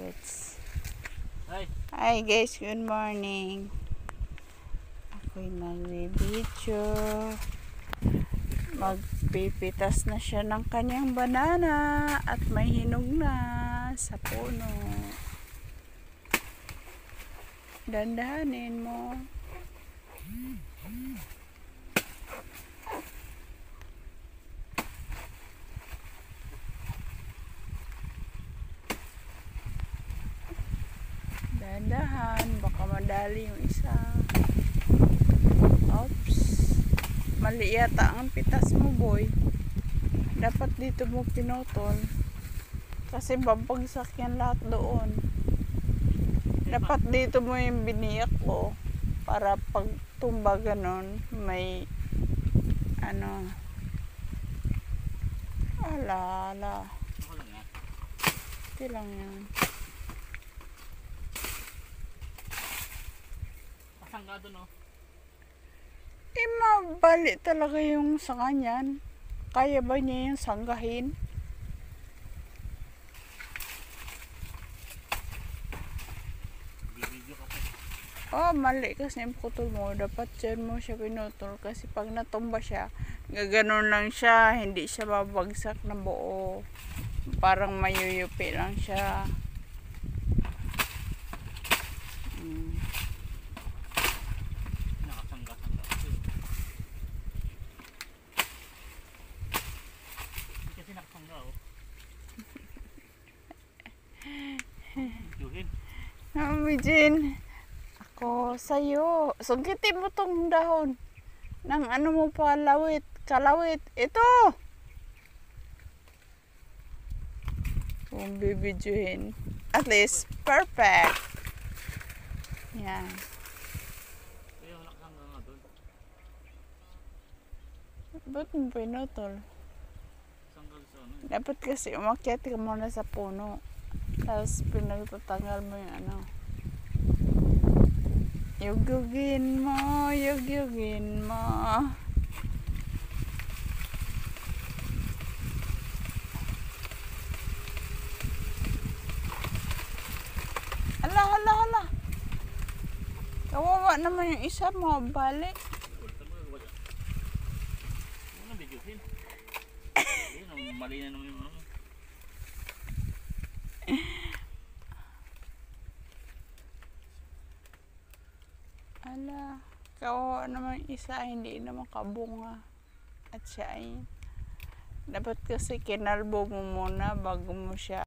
Gets. Hi. Hi guys, good morning. Ako'y nagbibidyo. Magpipitas na siya ng kanyang banana at may hinog na sa puno. Dandahanin mo. Dandahan, baka madali yung isa. Oops. Mali yata ang pitas mo, boy. Dapat dito mo pinutol. Kasi babagsak yan lahat doon. Dapat dito mo yung biniyak ko. Para pag tumba ganon, may ano. Ala. Ito lang yan. Pasangga doon, no? Mabali talaga yung sanga niyan. Kaya ba niya yung sanggahin? Video ka Oh, pa. mali kasi yung putol mo. Dapat dyan mo siya pinutol. Kasi pag natumba siya, gaganon lang siya. Hindi siya babagsak na buo. Parang mayuyupi lang siya. Nakasangga-sangga kasi. Hindi kasi nakasangga, oh. Juhin. Jin, ako sa'yo. Sungkitin mo tong dahon. Nang ano mo pa, kalawit. Ito! Kung bibidyohin. At least, perfect. Yan. Kaya nakasangga nga doon. Ba't mo pinutol? Sangga sa ano, eh. Dapat kasi umakyat ka muna sa puno. Tapos pinagtatanggal mo yung ano. Yugyugin mo. Hala. Kawawa naman yung isa mo. Balik. Huwag na videohin. Ayun, mali na naman yung ano. Ala. Kawawa naman yung isa. Hindi naman kabunga. At siya ay dapat kasi kinalbo mo muna bago mo siya